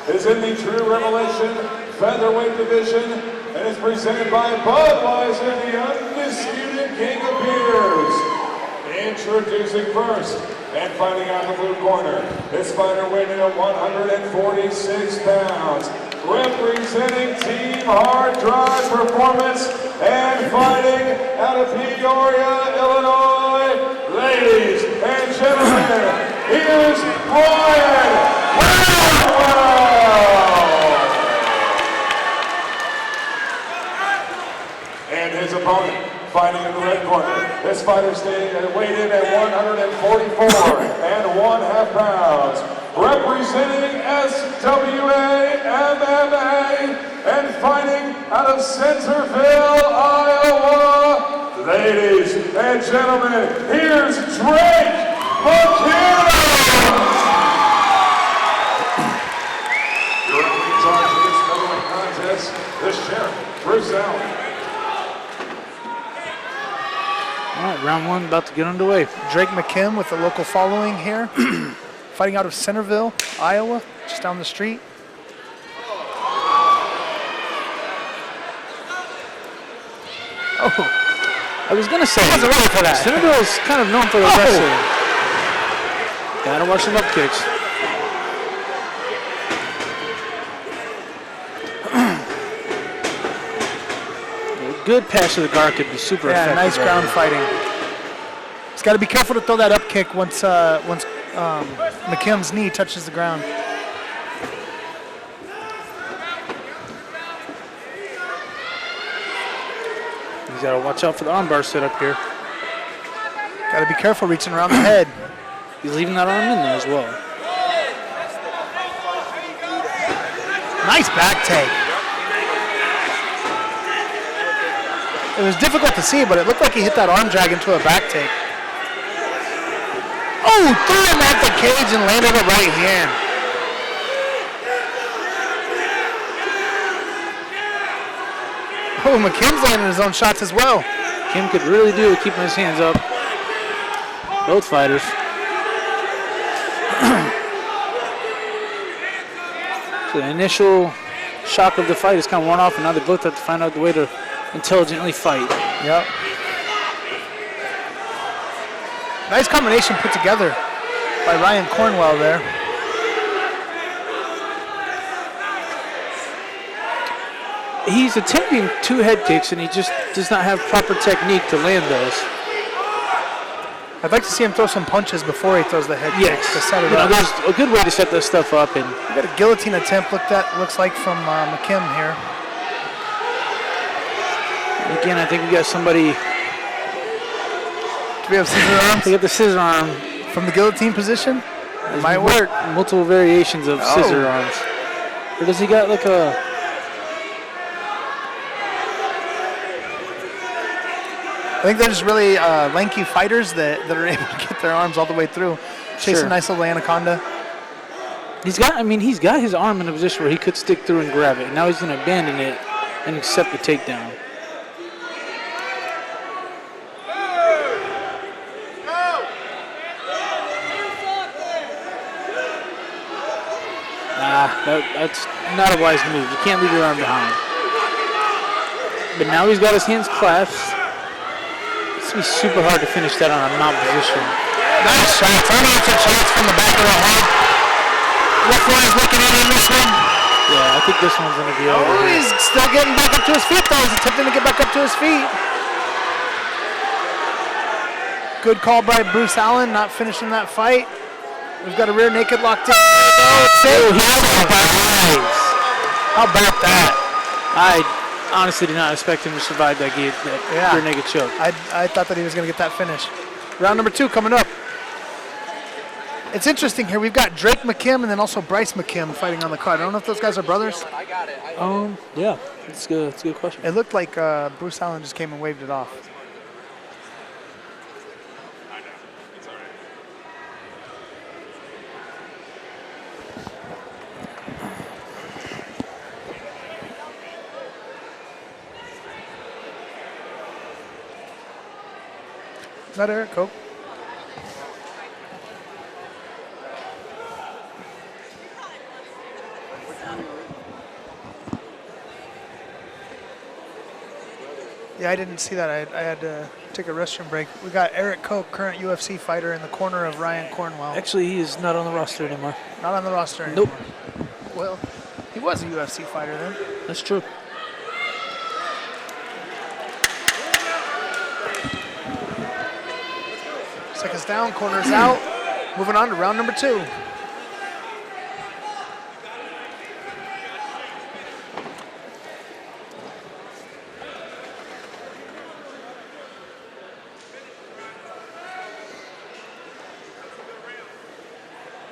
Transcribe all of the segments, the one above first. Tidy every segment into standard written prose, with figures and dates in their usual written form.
is in the True Revelation featherweight division and is presented by Budweiser, the undisputed king of beers. Introducing first and fighting out the blue corner, this fighter weighing in at 146 pounds, representing Team Hard Drive Performance and fighting out of Peoria, Illinois. Ladies and gentlemen, here's Bryan Cornwell. And his opponent, fighting in the red corner. This fighter weighed in at 144.5 pounds, representing SWA MMA and fighting out of Centerville, Iowa. Ladies and gentlemen, here's McKim. Your in charge of this featherweight contest, the sheriff, Tru Rev. All right, round one about to get underway. Drake McKim with the local following here, fighting out of Centerville, Iowa, just down the street. Oh, I was gonna say, I wasn't ready for that. Centerville is kind of known for the wrestling. Gotta watch some up kicks. Good pass to the guard could be super effective. Yeah, nice ground fighting. He's got to be careful to throw that up kick once McKim's knee touches the ground. He's got to watch out for the armbar set up here. Got to be careful reaching around the head. He's leaving that arm in there as well. Nice back take. It was difficult to see, but it looked like he hit that arm drag into a back take. Oh, threw him at the cage and landed a right hand. Oh, McKim's landing his own shots as well. Kim could really do it, keeping his hands up. Both fighters. So the initial shock of the fight is kind of worn off, and now they both have to find out the way to intelligently fight. Yep. Nice combination put together by Bryan Cornwell there. He's attempting 2 head kicks, and he just does not have proper technique to land those. I'd like to see him throw some punches before he throws the head kicks to set it up. There's a good way to set this stuff up. And we got a guillotine attempt looks like from McKim here. Again, I think we got somebody. Do we have scissor arms? We got the scissor arm from the guillotine position. It might work. Multiple variations of scissor arms. Or does he got like a? I think they're just really lanky fighters that are able to get their arms all the way through. Chase a nice little anaconda. He's got his arm in a position where he could stick through and grab it. Now he's going to abandon it and accept the takedown. That's not a wise move. You can't leave your arm behind. But now he's got his hands clasped. It's going to be super hard to finish that on a mount position. Nice shots, unanswered shots from the back of the head. Referee's looking in on this one. Yeah, I think this one's going to be over. Oh, he's still getting back up to his feet, though. He's attempting to get back up to his feet. Good call by Bruce Allen, not finishing that fight. We've got a rear naked locked in. How about that? I honestly did not expect him to survive that rear naked choke. I thought that he was going to get that finish. Round number 2 coming up. It's interesting here. We've got Drake McKim and then also Bryce McKim fighting on the card. I don't know if those guys are brothers. Yeah, that's good. That's a good question. It looked like Bruce Allen just came and waved it off. Is that Eric Cope? Yeah, I didn't see that. I had to take a restroom break. We got Eric Koch, current UFC fighter, in the corner of Bryan Cornwell. Actually, he is not on the roster anymore. Not on the roster anymore. Nope. Well, he was a UFC fighter then. That's true. Seconds down, corners out. Moving on to round number 2.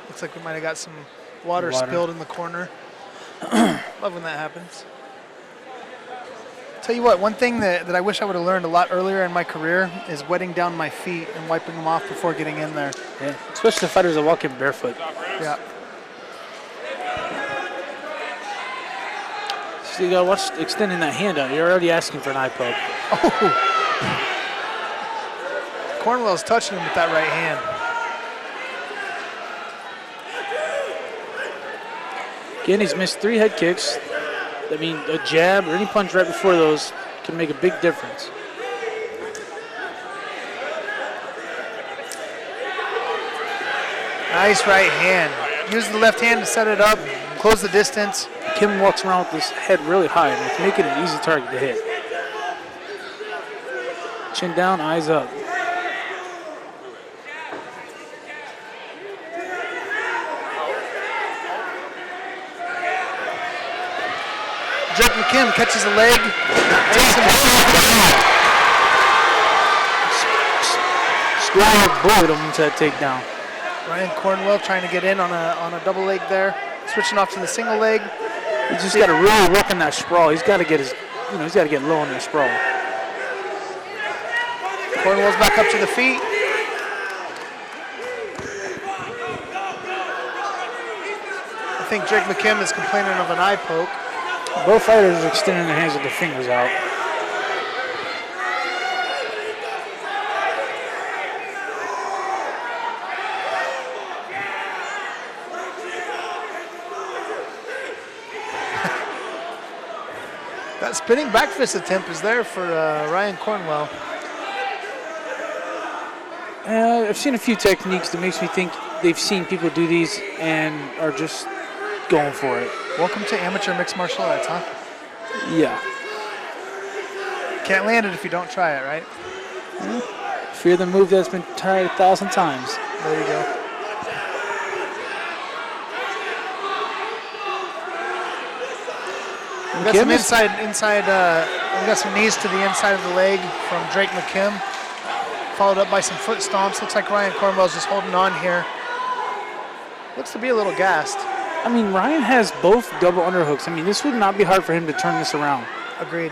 Looks like we might have got some water spilled in the corner. Love when that happens. Tell you what, one thing that I wish I would have learned a lot earlier in my career is wetting down my feet and wiping them off before getting in there. Yeah, especially the fighters that walk in barefoot. Yeah. So you gotta watch extending that hand out. You're already asking for an eye poke. Oh! Cornwell's touching him with that right hand. Again, he's missed 3 head kicks. I mean, a jab or any punch right before those can make a big difference. Nice right hand. Use the left hand to set it up, close the distance. Kim walks around with his head really high, and it's making it an easy target to hit. Chin down, eyes up. Drake McKim catches a leg, takes him down. Square bullet him into that takedown. Bryan Cornwell trying to get in on a double leg there, switching off to the single leg. He's just got to really work on that sprawl. He's got to get his, he's got to get low on that sprawl. Cornwell's back up to the feet. I think Drake McKim is complaining of an eye poke. Both fighters are extending their hands with their fingers out. That spinning back fist attempt is there for Bryan Cornwell. I've seen a few techniques that makes me think they've seen people do these and are just going for it. Welcome to amateur mixed martial arts, huh? Yeah. Can't land it if you don't try it, right? Fear the move that's been tried 1,000 times. There you go. We got some we got some knees to the inside of the leg from Drake McKim, followed up by some foot stomps. Looks like Bryan Cornwell's just holding on here. Looks to be a little gassed. I mean, Ryan has both double underhooks. I mean, this would not be hard for him to turn this around. Agreed.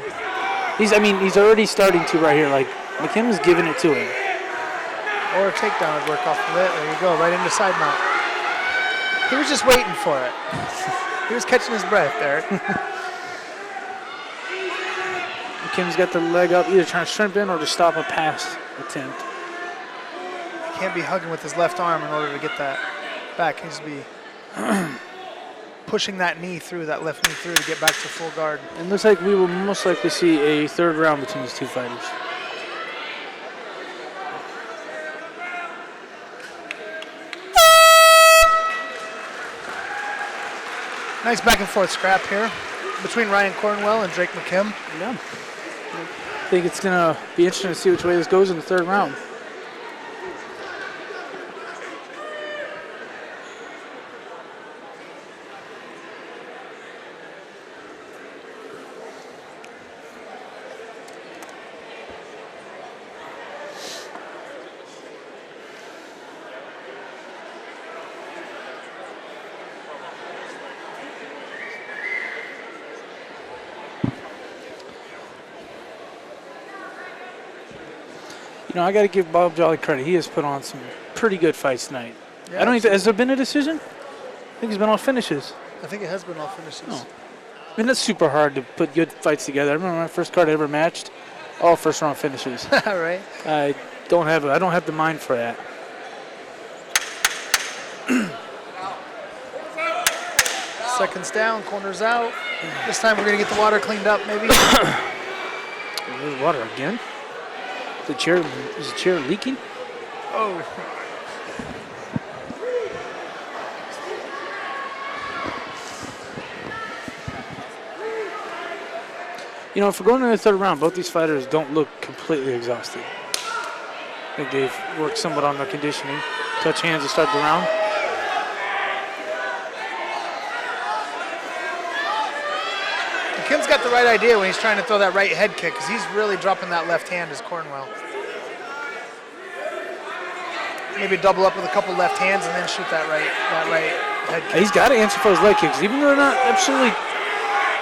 He's already starting to right here. Like, McKim is giving it to him. Or a takedown would work off of it. There you go, right into side mount. He was just waiting for it. He was catching his breath there. McKim's got the leg up, either trying to shrimp in or to stop a pass attempt. He can't be hugging with his left arm in order to get that back. He needs to be pushing that knee through, that left knee through to get back to full guard. And looks like we will most likely see a third round between these two fighters. Nice back and forth scrap here between Bryan Cornwell and Drake McKim. Yeah. I think it's going to be interesting to see which way this goes in the third round. I got to give Bob Jolly credit. He has put on some pretty good fights tonight. Yeah, I don't even, has there been a decision? I think he's been all finishes. I think it has been all finishes. Oh. I mean, that's super hard to put good fights together. I remember my first card I ever matched, all first round finishes. Right. I don't have the mind for that. Seconds down, corners out. This time we're gonna get the water cleaned up, maybe. There's water again. Is the chair leaking? Oh. You know, if we're going to the third round, both these fighters don't look completely exhausted. I think they've worked somewhat on their conditioning. Touch hands to start the round. McKim's got the right idea when he's trying to throw that right head kick, because he's really dropping that left hand as Cornwell. Maybe double up with a couple left hands and then shoot that right head kick. He's got to answer for his leg kicks, even though they're not absolutely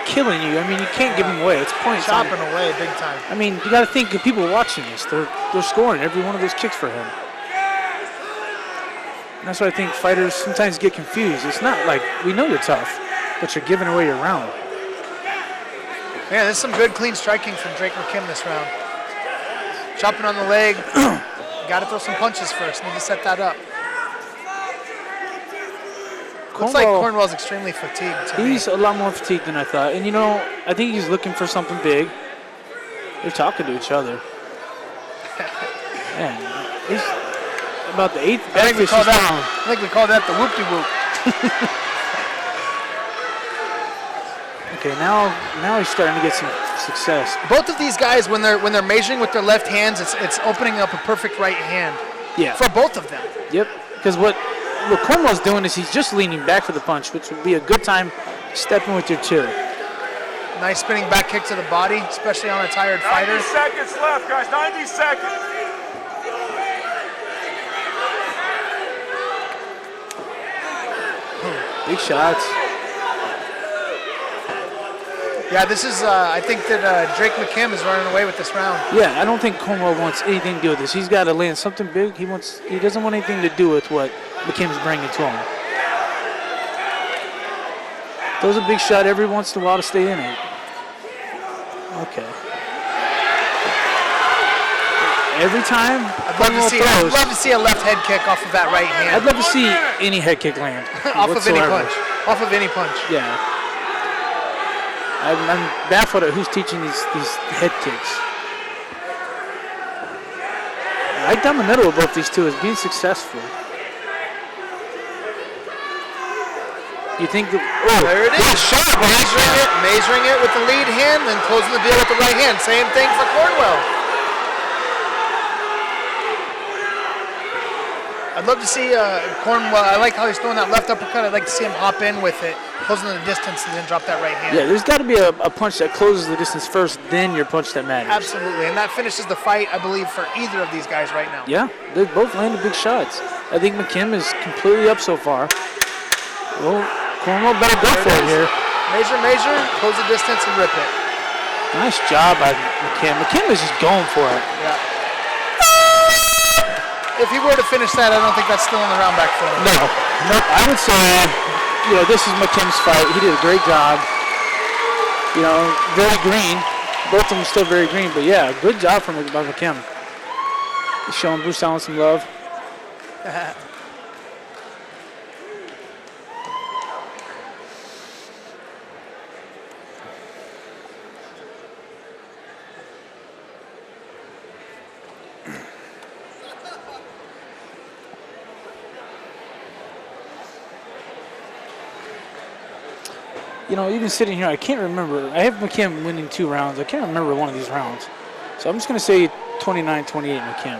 killing you. I mean, you can't give them away. It's points. Chopping away big time. I mean, you got to think of people watching this. They're scoring every one of those kicks for him. And that's why I think fighters sometimes get confused. It's not like, we know you're tough, but you're giving away your round. Yeah, there's some good clean striking from Drake McKim this round. Chopping on the leg. Got to throw some punches first. Need to set that up. Looks like Cornwell's extremely fatigued. He's a lot more fatigued than I thought. And, you know, I think he's looking for something big. They're talking to each other. Man, he's about the 8th backfish round. I think we call that the whoop-de-whoop. Okay, now he's starting to get some success. Both of these guys, when they're measuring with their left hands, it's opening up a perfect right hand. Yeah. For both of them. Yep. Because what Cornwell's doing is he's just leaning back for the punch, which would be a good time stepping with your two. Nice spinning back kick to the body, especially on a tired fighter. 90 seconds left, guys. 90 seconds. Big shots. Yeah, this is, I think that Drake McKim is running away with this round. Yeah, I don't think Cornwell wants anything to do with this. He's got to land something big. He doesn't want anything to do with what McKim's bringing to him. Throws a big shot every once in a while to stay in it. Okay. Every time I'd love to see a left head kick off of that right hand. I'd love to see any head kick land. Off of any punch. Off of any punch. Yeah. I'm baffled at who's teaching these head kicks. Right down the middle of both these two is being successful. You think that, there it is. Shot. Measuring it with the lead hand, then closing the deal with the right hand. Same thing for Cornwell. I'd love to see Cornwell. I like how he's throwing that left uppercut. I'd like to see him hop in with it, closing the distance, and then drop that right hand. Yeah, there's got to be a punch that closes the distance first, then your punch that matters. Absolutely, and that finishes the fight, I believe, for either of these guys right now. Yeah, they both landed big shots. I think McKim is completely up so far. Well, Cornwell better go for it here. Measure, close the distance, and rip it. Nice job by McKim. McKim is just going for it. Yeah. If he were to finish that, I don't think that's still in the round back for him. No. I would say, you know, this is McKim's fight. He did a great job. You know, very green. Both of them still very green, but yeah, good job from McKim. He's showing Bruce Allen some love. You know, even sitting here, I can't remember. I have McKim winning 2 rounds. I can't remember one of these rounds. So I'm just going to say 29-28 McKim.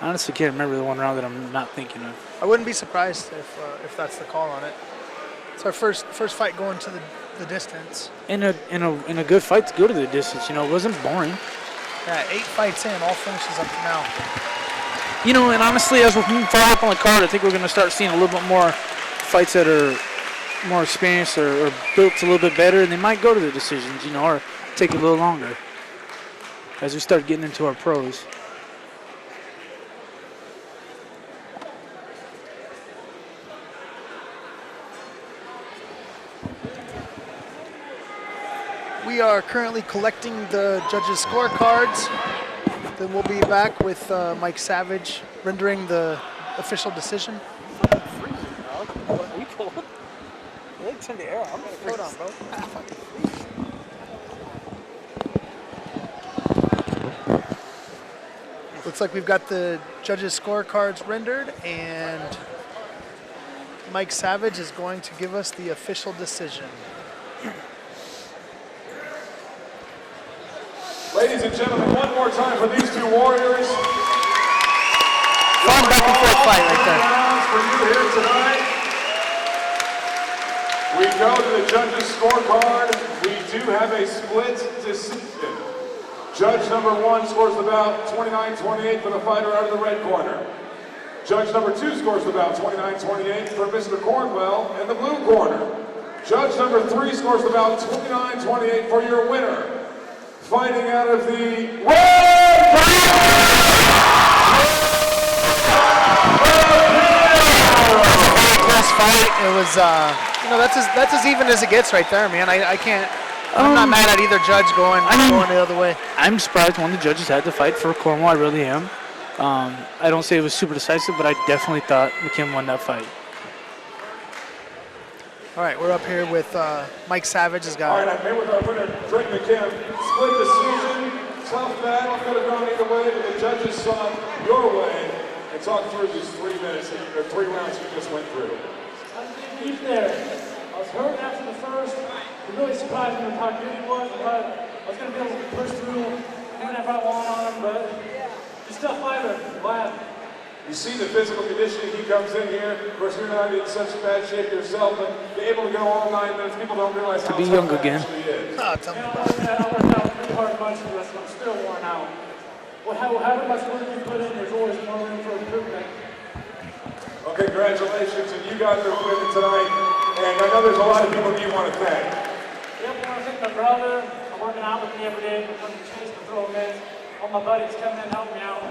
I honestly can't remember the one round that I'm not thinking of. I wouldn't be surprised if that's the call on it. It's our first fight going to the distance. In a good fight to go to the distance. You know, it wasn't boring. Yeah, 8 fights in, all finishes up to now. You know, and honestly, as we're moving far up on the card, I think we're going to start seeing a little bit more fights that are more experienced or built a little bit better, and they might go to the decisions, you know, or take a little longer as we start getting into our pros. We are currently collecting the judges' scorecards. Then we'll be back with Mike Savage rendering the official decision. turn the air on. Hold on, bro. Looks like we've got the judges' scorecards rendered, and Mike Savage is going to give us the official decision. Ladies and gentlemen, one more time for these two warriors. Fun back and forth fight right there. Rounds for you here tonight. We go to the judges' scorecard. We do have a split decision. Judge number 1 scores the bout 29-28 for the fighter out of the red corner. Judge number 2 scores the bout 29-28 for Mr. Cornwell in the blue corner. Judge number 3 scores the bout 29-28 for your winner. Fighting out of the red Close fight. It was, that's as even as it gets right there, man. I can't. I'm not mad at either judge going the other way. I'm surprised one of the judges had to fight for Cornwell. I really am. I don't say it was super decisive, but I definitely thought McKim won that fight. All right, we're up here with Mike Savage has got. All right, I'm here with our winner, Drake McKim. Split decision, tough battle, could have gone either way, but the judges saw it your way and talked through these 3 minutes, or 3 rounds you just went through. I was getting deep there. I was hurt after the first. It really surprised me with how good he was. I was going to be able to push through even if I won on him, but he's a tough fighter. Glad. You see the physical conditioning, he comes in here. Of course, you're not in such bad shape yourself, but be able to go all 9 minutes, people don't realize how be tough young that again. actually is. Oh, tell me I about it. worked out pretty hard a bunch of this, and I'm still worn out. Well, however much work you put in, there's always more room for improvement. Well, congratulations, and you got the win tonight. And I know there's a lot of people you want to thank. Yep, I want to thank my brother. I'm working out with me every day. I'm going to chase and throw mitts. All my buddies coming in and helping me out.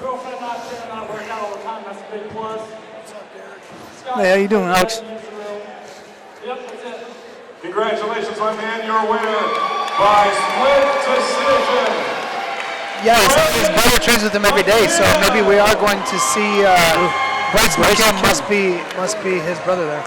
Girlfriend not there and not working out all the time. That's a big plus. Scott, Hey, how you doing, Alex? Yep, that's it. Congratulations, my man, your winner by split decision. Yeah, his brother trains with him every day, so maybe we are going to see. Bryce McKim must be his brother there.